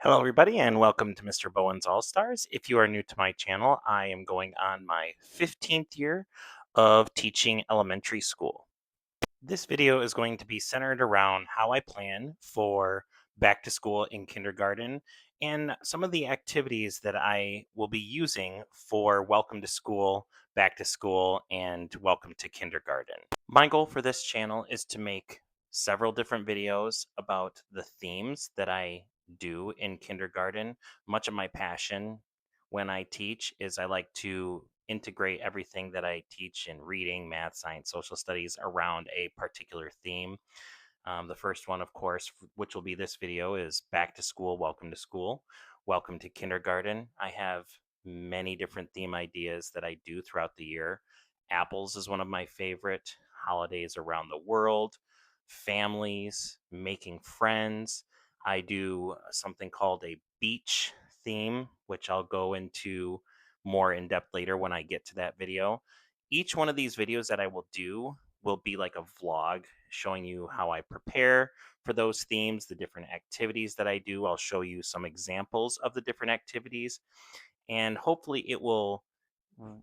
Hello, everybody, and welcome to Mr. Bowen's All Stars. If you are new to my channel, I am going on my 15th year of teaching elementary school. This video is going to be centered around how I plan for back to school in kindergarten and some of the activities that I will be using for welcome to school, back to school, and welcome to kindergarten. My goal for this channel is to make several different videos about the themes that I do in kindergarten. Much of my passion when I teach is I like to integrate everything that I teach in reading, math, science, social studies around a particular theme. The first one, of course, which will be this video, is back to school, welcome to school, welcome to kindergarten. I have many different theme ideas that I do throughout the year. Apples is one of my favorite, holidays around the world, families, making friends. I do something called a beach theme, which I'll go into more in depth later when I get to that video. Each one of these videos that I will do will be like a vlog showing you how I prepare for those themes, the different activities that I do. I'll show you some examples of the different activities, and hopefully it will r-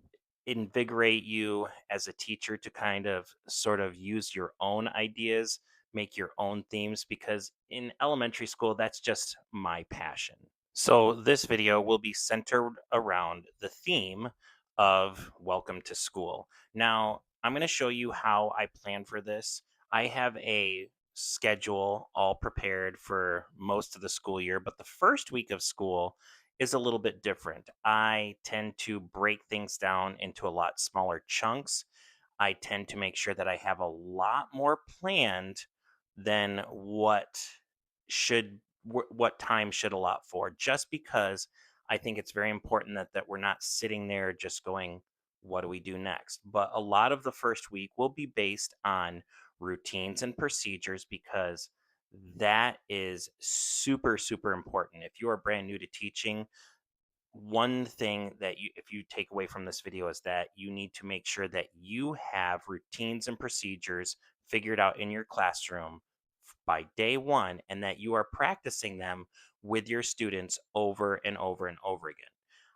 invigorate you as a teacher to kind of sort of use your own ideas, make your own themes, because in elementary school, that's just my passion. So, this video will be centered around the theme of welcome to school. Now, I'm going to show you how I plan for this. I have a schedule all prepared for most of the school year, but the first week of school is a little bit different. I tend to break things down into a lot smaller chunks. I tend to make sure that I have a lot more planned than should what time should allot for, just because I think it's very important that we're not sitting there just going, what do we do next? But a lot of the first week will be based on routines and procedures, because that is super, super important. If you are brand new to teaching, one thing that if you take away from this video is that you need to make sure that you have routines and procedures figured out in your classroom by day one, and that you are practicing them with your students over and over and over again.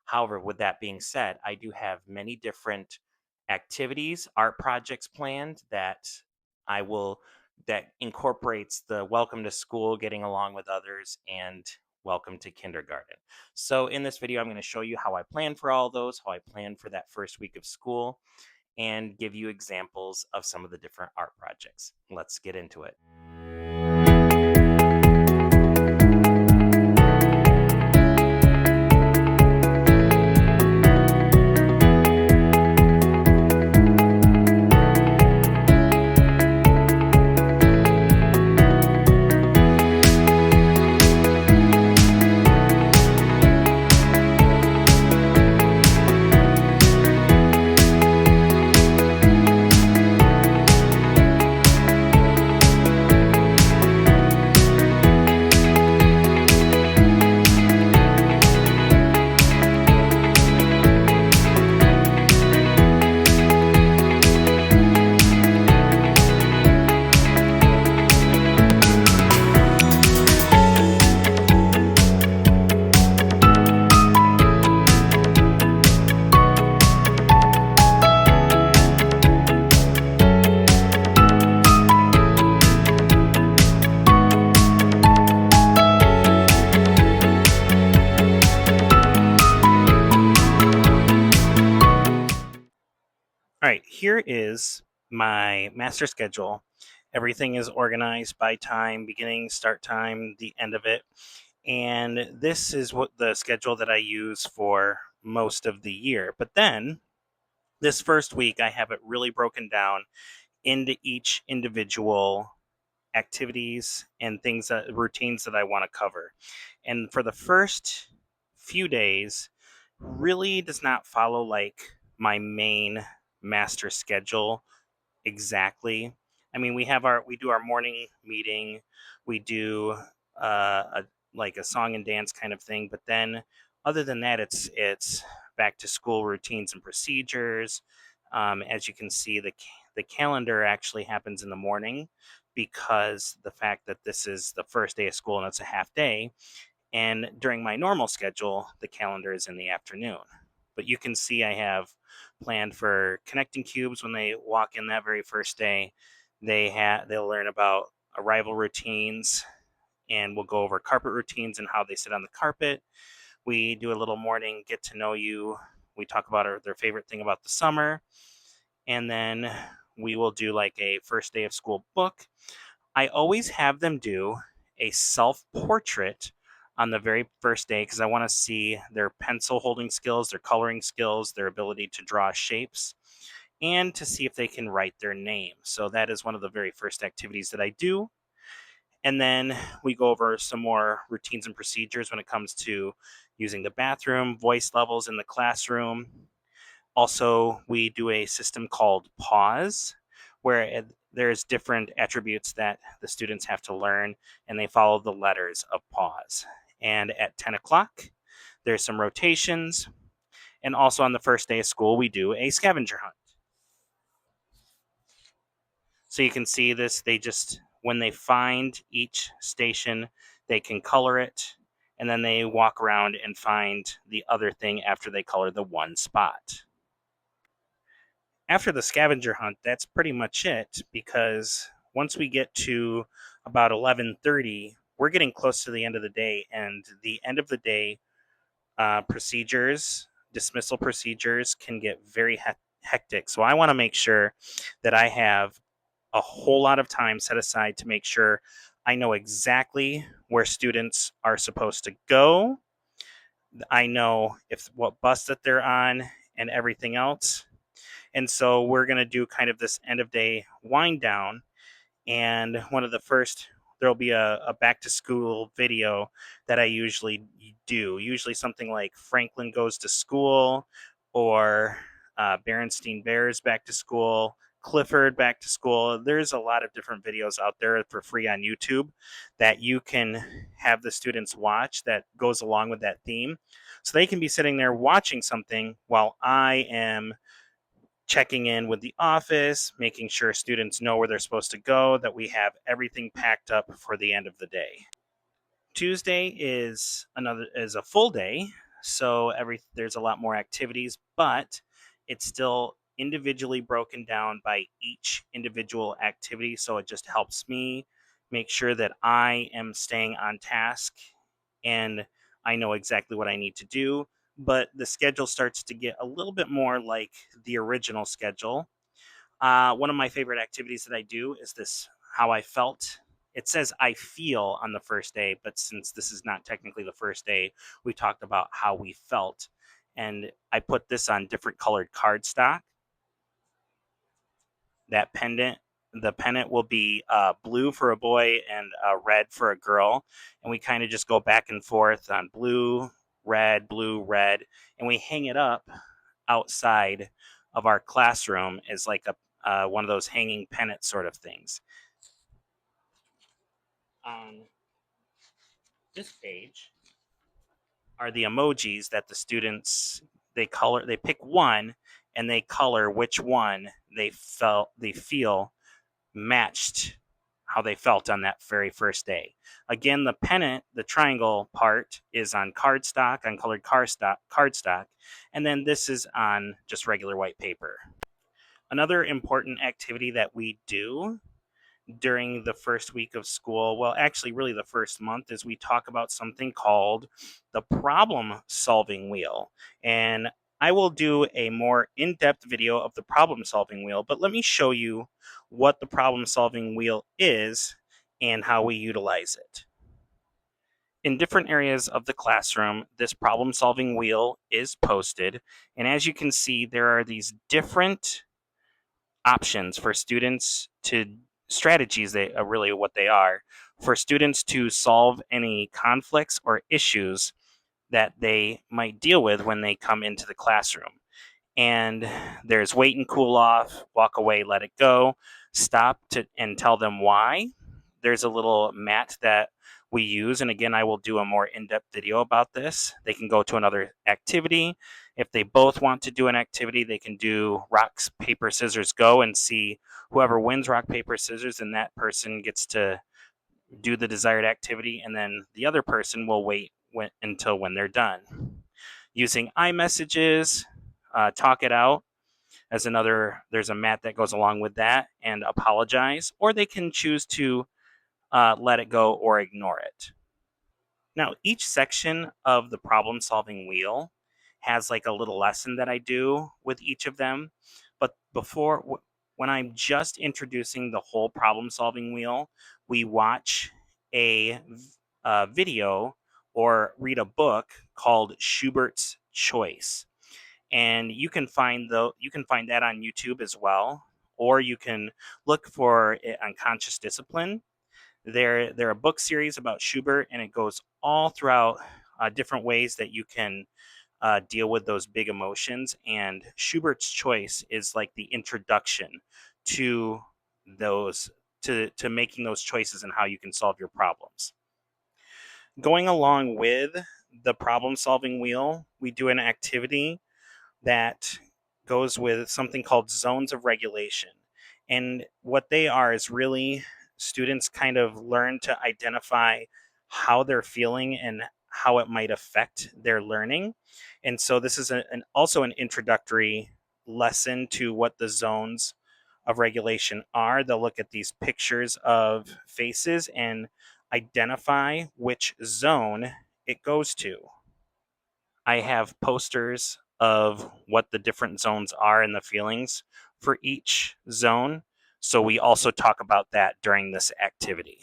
However, with that being said, I do have many different activities, art projects planned I will that incorporates the welcome to school, getting along with others, and welcome to kindergarten. So in this video, I'm going to show you how I plan for all those, how I plan for that first week of school, and give you examples of some of the different art projects. Let's get into it. All right, here is my master schedule. Everything is organized by time, beginning, start time, the end of it. And this is what the schedule that I use for most of the year. But then this first week, I have it really broken down into each individual activities and routines that I want to cover. And for the first few days, really does not follow like my main master schedule exactly. I mean, we do our morning meeting, we do a like a song and dance kind of thing, but then other than that, it's back to school routines and procedures. As you can see, the calendar actually happens in the morning, because the fact that this is the first day of school and it's a half day, And during my normal schedule, the calendar is in the afternoon. But you can see I have planned for connecting cubes when they walk in that very first day. They'll learn about arrival routines, and we'll go over carpet routines and how they sit on the carpet. We do a little morning get to know you. We talk about their favorite thing about the summer, and then we will do like a first day of school book. I always have them do a self portrait on the very first day because I want to see their pencil holding skills, their coloring skills, their ability to draw shapes, and to see if they can write their name. So that is one of the very first activities that I do. And then we go over some more routines and procedures when it comes to using the bathroom, voice levels in the classroom. Also, we do a system called pause, where there's different attributes that the students have to learn, and they follow the letters of pause. And at 10 o'clock, there's some rotations. And also on the first day of school, we do a scavenger hunt. So you can see this, when they find each station, they can color it, and then they walk around and find the other thing after they color the one spot. After the scavenger hunt, that's pretty much it, because once we get to about 11:30, we're getting close to the end of the day, and the end of the day dismissal procedures can get very hectic. So I want to make sure that I have a whole lot of time set aside to make sure I know exactly where students are supposed to go. I know what bus that they're on and everything else. And so we're going to do kind of this end of day wind down. And one of the first, there'll be a back to school video that I usually do. Usually something like Franklin Goes to School, or Berenstein Bears back to school, Clifford back to school. There's a lot of different videos out there for free on YouTube that you can have the students watch that goes along with that theme. So they can be sitting there watching something while I am checking in with the office, making sure students know where they're supposed to go, that we have everything packed up for the end of the day. Tuesday is a full day, so there's a lot more activities, but it's still individually broken down by each individual activity, so it just helps me make sure that I am staying on task and I know exactly what I need to do. But the schedule starts to get a little bit more like the original schedule. One of my favorite activities that I do is this: how I felt. It says I feel on the first day, but since this is not technically the first day, we talked about how we felt. And I put this on different colored cardstock. That pendant, the pennant will be blue for a boy and red for a girl. And we kind of just go back and forth on blue, red, and we hang it up outside of our classroom as like a one of those hanging pennant sort of things. On this page are the emojis that the students they pick one and they color which one they feel matched how they felt on that very first day. Again, the pennant, the triangle part, is on cardstock, on colored cardstock, and then this is on just regular white paper. Another important activity that we do during the first week of school, well, actually, really the first month, is we talk about something called the problem solving wheel. And I will do a more in depth video of the problem solving wheel, but let me show you what the problem solving wheel is and how we utilize it. In different areas of the classroom, this problem solving wheel is posted. And as you can see, there are these different options for students to strategies, they are really what they are, for students to solve any conflicts or issues that they might deal with when they come into the classroom. And there's wait and cool off, walk away, let it go, stop and tell them why. There's a little mat that we use, and again, I will do a more in-depth video about this. They can go to another activity. If they both want to do an activity, they can do rock, paper, scissors, go, and see whoever wins rock, paper, scissors, and that person gets to do the desired activity, and then the other person will wait until when they're done. Using iMessages, talk it out as another, there's a mat that goes along with that, and apologize, or they can choose to let it go or ignore it. Now, each section of the problem solving wheel has like a little lesson that I do with each of them. But when I'm just introducing the whole problem solving wheel, we watch a video or read a book called Schubert's Choice. And you can find that on YouTube as well, or you can look for it on Conscious Discipline. They're a book series about Schubert, and it goes all throughout different ways that you can deal with those big emotions. And Schubert's Choice is like the introduction to those to making those choices and how you can solve your problems. Going along with the problem solving wheel, we do an activity that goes with something called zones of regulation. And what they are is really students kind of learn to identify how they're feeling and how it might affect their learning. And so this is also an introductory lesson to what the zones of regulation are. They'll look at these pictures of faces and identify which zone it goes to. I have posters of what the different zones are and the feelings for each zone. So we also talk about that during this activity.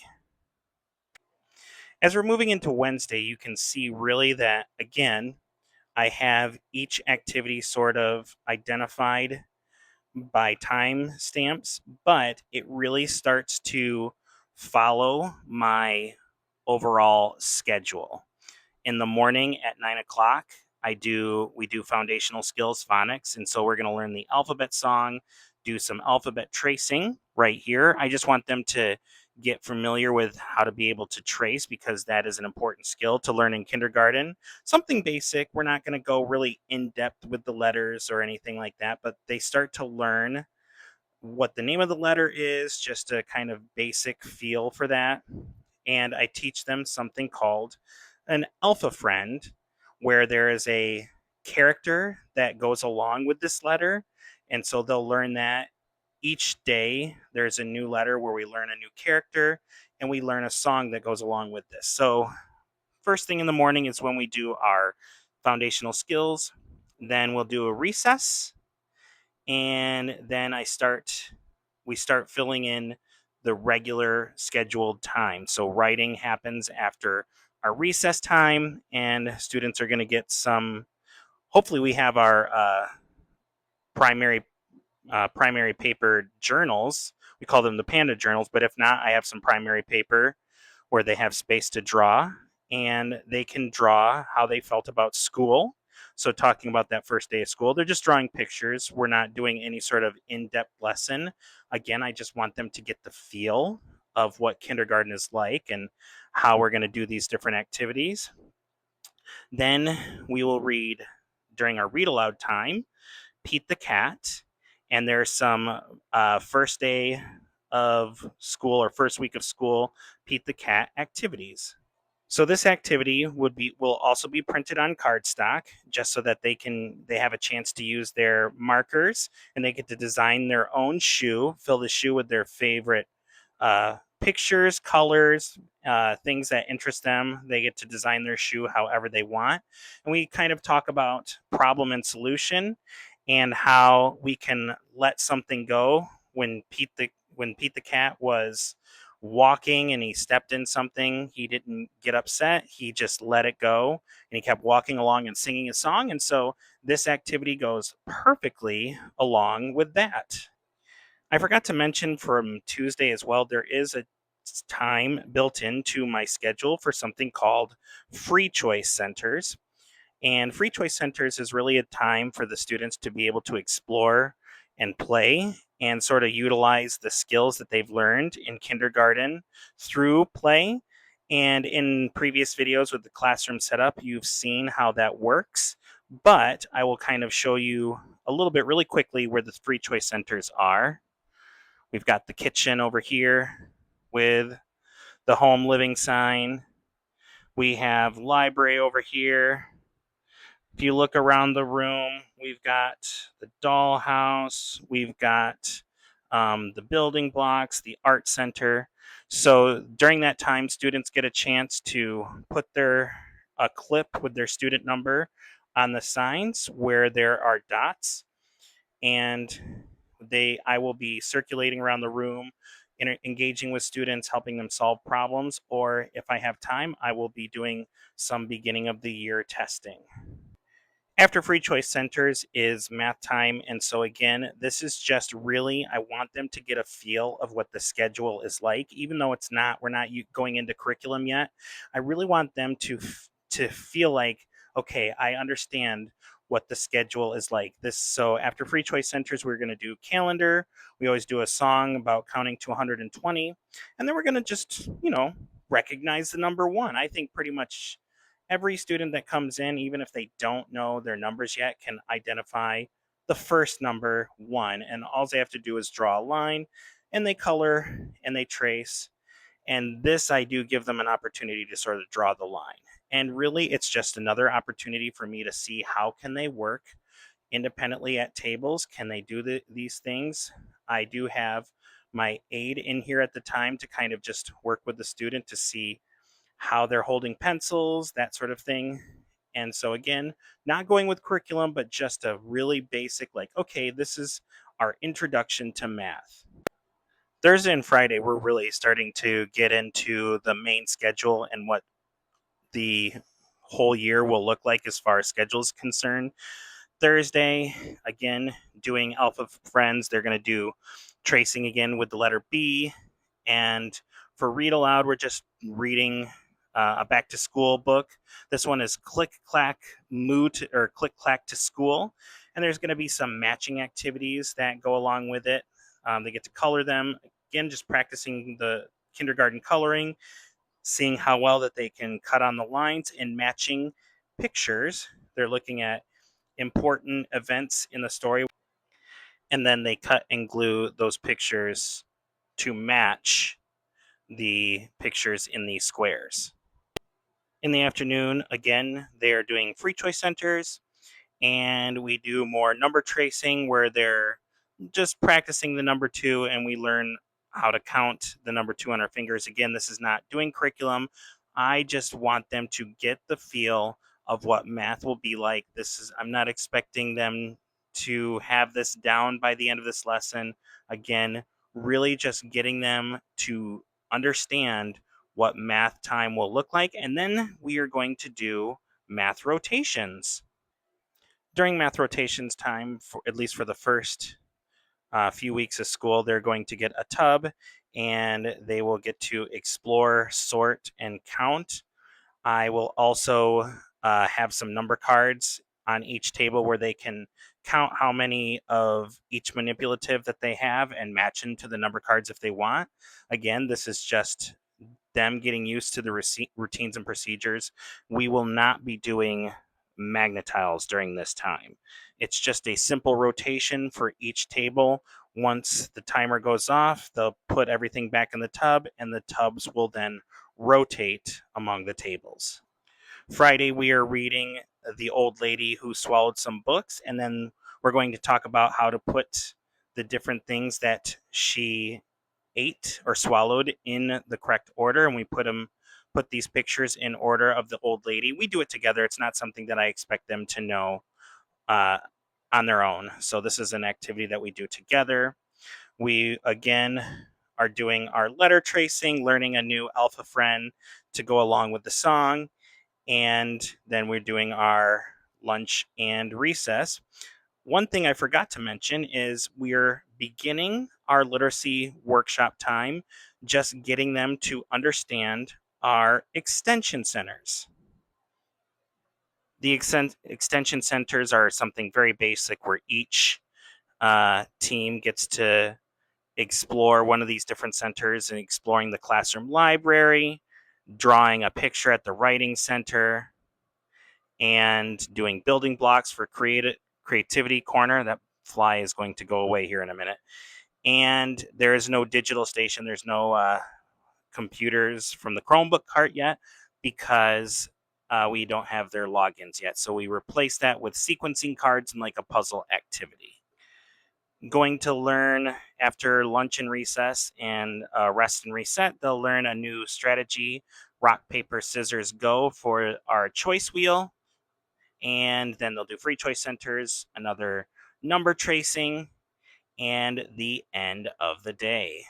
As we're moving into Wednesday, you can see really that, again, I have each activity sort of identified by time stamps, but it really starts to follow my overall schedule. In the morning at 9 o'clock, we do foundational skills phonics. And so we're going to learn the alphabet song, do some alphabet tracing right here. I just want them to get familiar with how to be able to trace, because that is an important skill to learn in kindergarten. Something basic. We're not going to go really in depth with the letters or anything like that, but they start to learn what the name of the letter is, just a kind of basic feel for that. And I teach them something called an alpha friend, where there is a character that goes along with this letter. And so they'll learn that each day there's a new letter where we learn a new character, and we learn a song that goes along with this. So first thing in the morning is when we do our foundational skills. Then we'll do a recess, and then we start filling in the regular scheduled time. So writing happens after our recess time, and students are going to get some. Hopefully, we have our primary paper journals. We call them the Panda journals, but if not, I have some primary paper where they have space to draw, and they can draw how they felt about school. So talking about that first day of school, they're just drawing pictures. We're not doing any sort of in-depth lesson. Again, I just want them to get the feel of what kindergarten is like and how we're going to do these different activities. Then we will read during our read aloud time, Pete the Cat, and there's some first day of school or first week of school Pete the Cat activities. So this activity will also be printed on cardstock, just so that they have a chance to use their markers, and they get to design their own shoe, fill the shoe with their favorite pictures, colors, things that interest them. They get to design their shoe however they want. And we kind of talk about problem and solution, and how we can let something go. When Pete the Cat was walking and he stepped in something, he didn't get upset. He just let it go, and he kept walking along and singing a song. And so this activity goes perfectly along with that. I forgot to mention from Tuesday as well, there is a time built into my schedule for something called free choice centers. And free choice centers is really a time for the students to be able to explore and play and sort of utilize the skills that they've learned in kindergarten through play. And in previous videos with the classroom setup, you've seen how that works. But I will kind of show you a little bit really quickly where the free choice centers are. We've got the kitchen over here with the home living sign. We have library over here. If you look around the room, we've got the dollhouse, we've got the building blocks, the art center. So during that time, students get a chance to put a clip with their student number on the signs where there are dots, and I will be circulating around the room, engaging with students, helping them solve problems, or if I have time, I will be doing some beginning of the year testing. After free choice centers is math time. And so, again, this is just really, I want them to get a feel of what the schedule is like, even though we're not going into curriculum yet. I really want them to feel like, okay, I understand what the schedule is like. So after free choice centers, we're going to do calendar. We always do a song about counting to 120. And then we're going to just, recognize the number one. I think pretty much every student that comes in, even if they don't know their numbers yet, can identify the first number one. And all they have to do is draw a line, and they color and they trace. And this, I do give them an opportunity to sort of draw the line. And really, it's just another opportunity for me to see how can they work independently at tables. Can they do these things? I do have my aide in here at the time to kind of just work with the student to see how they're holding pencils, that sort of thing. And so, again, not going with curriculum, but just a really basic, like, okay, this is our introduction to math. Thursday and Friday, we're really starting to get into the main schedule and what the whole year will look like as far as schedule is concerned. Thursday, again, doing Alpha Friends. They're going to do tracing again with the letter B. And for read aloud, we're just reading a back to school book. This one is Click Clack Moot or Click Clack to School. And there's going to be some matching activities that go along with it. They get to color them. Again, just practicing the kindergarten coloring, seeing how well that they can cut on the lines and matching pictures. They're looking at important events in the story, and then they cut and glue those pictures to match the pictures in these squares. In the afternoon, again, they are doing free choice centers, and we do more number tracing where they're just practicing the number two, and we learn how to count the number two on our fingers. Again, this is not doing curriculum. I just want them to get the feel of what math will be like. I'm not expecting them to have this down by the end of this lesson. Again, really just getting them to understand what math time will look like. And then we are going to do math rotations. During math rotations time, for at least for the first few weeks of school, they're going to get a tub, and they will get to explore, sort, and count. I will also have some number cards on each table where they can count how many of each manipulative that they have and match into the number cards if they want. Again, this is just them getting used to the routines and procedures. We will not be doing magnetiles during this time. It's just a simple rotation for each table. Once the timer goes off, they'll put everything back in the tub, and the tubs will then rotate among the tables. Friday, we are reading The Old Lady Who Swallowed Some Books, and then we're going to talk about how to put the different things that she ate or swallowed in the correct order, and we put these pictures in order of the old lady. We do it together. It's not something that I expect them to know uh, on their own. So this is an activity that we do together. We again are doing our letter tracing, learning a new alpha friend to go along with the song, and then we're doing our lunch and recess. One thing I forgot to mention is we're beginning our literacy workshop time, just getting them to understand our extension centers. The extension centers are something very basic where each team gets to explore one of these different centers and exploring the classroom library, drawing a picture at the writing center, and doing building blocks for creativity corner. That fly is going to go away here in a minute. And there is no digital station. There's no computers from the Chromebook cart yet. because we don't have their logins yet. So we replace that with sequencing cards and like a puzzle activity. Going to learn after lunch and recess and rest and reset, they'll learn a new strategy: rock, paper, scissors, go for our choice wheel. And then they'll do free choice centers, another number tracing, and the end of the day.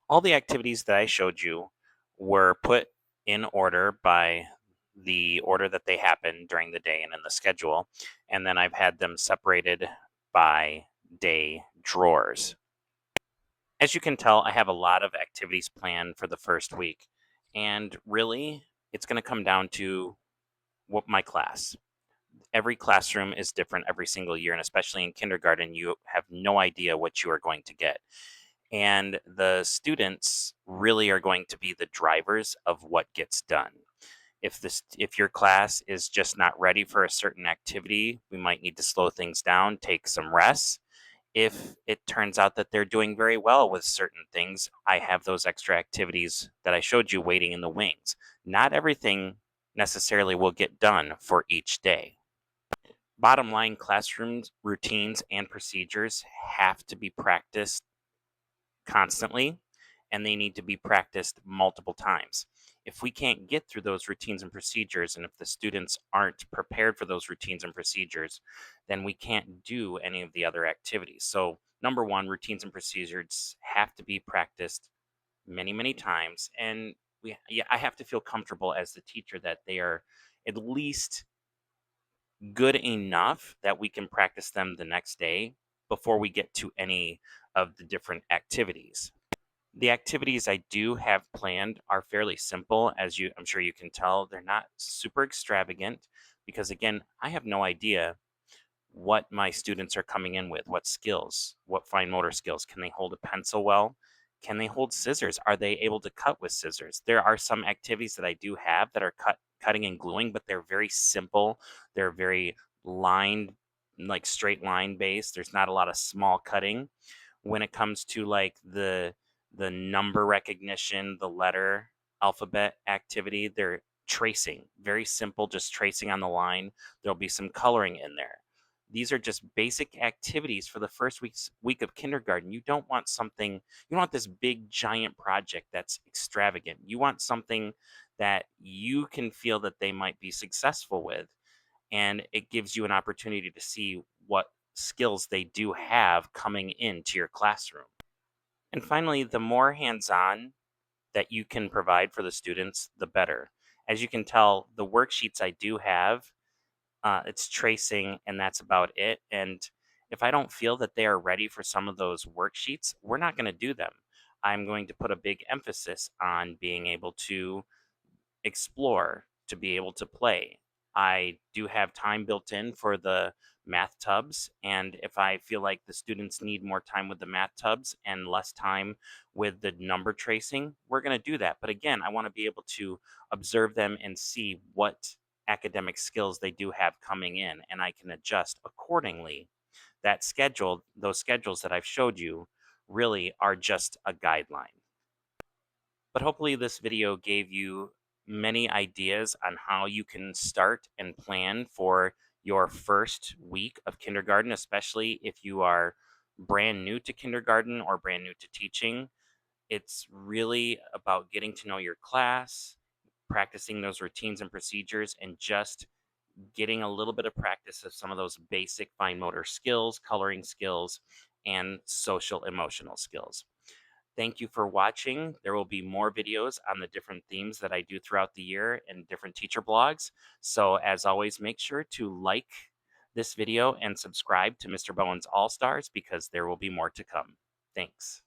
All the activities that I showed you were put in order by the order that they happen during the day and in the schedule. And then I've had them separated by day drawers. As you can tell, I have a lot of activities planned for the first week. And really, it's going to come down to what my class. Every classroom is different every single year. And especially in kindergarten, you have no idea what you are going to get. And the students really are going to be the drivers of what gets done. If your class is just not ready for a certain activity, we might need to slow things down, take some rest. If it turns out that they're doing very well with certain things, I have those extra activities that I showed you waiting in the wings. Not everything necessarily will get done for each day. Bottom line, classrooms, routines, and procedures have to be practiced constantly, and they need to be practiced multiple times. If we can't get through those routines and procedures, and if the students aren't prepared for those routines and procedures, then we can't do any of the other activities. So, number one, routines and procedures have to be practiced many, many times. And I have to feel comfortable as the teacher that they are at least good enough that we can practice them the next day before we get to any of the different activities. The activities I do have planned are fairly simple, as I'm sure you can tell. They're not super extravagant because, again, I have no idea what my students are coming in with, what skills, what fine motor skills. Can they hold a pencil well? Can they hold scissors? Are they able to cut with scissors? There are some activities that I do have that are cutting and gluing, but they're very simple. They're very lined, like straight line based. There's not a lot of small cutting. When it comes to like the number recognition, the letter alphabet activity, they're tracing, very simple, just tracing on the line. There'll be some coloring in there. These are just basic activities for the first week of kindergarten. You don't want something, you don't want this big giant project that's extravagant. You want something that you can feel that they might be successful with. And it gives you an opportunity to see what skills they do have coming into your classroom. And finally, the more hands-on that you can provide for the students, the better. As you can tell, the worksheets I do have, it's tracing and that's about it. And if I don't feel that they are ready for some of those worksheets, we're not going to do them. I'm going to put a big emphasis on being able to explore, to be able to play. I do have time built in for the math tubs, and if I feel like the students need more time with the math tubs and less time with the number tracing, we're going to do that. But again, I want to be able to observe them and see what academic skills they do have coming in, and I can adjust accordingly. Those schedules that I've showed you really are just a guideline. But hopefully this video gave you many ideas on how you can start and plan for your first week of kindergarten, especially if you are brand new to kindergarten or brand new to teaching. It's really about getting to know your class, practicing those routines and procedures, and just getting a little bit of practice of some of those basic fine motor skills, coloring skills, and social emotional skills. Thank you for watching. There will be more videos on the different themes that I do throughout the year and different teacher blogs. So as always, make sure to like this video and subscribe to Mr. Bowen's All Stars because there will be more to come. Thanks.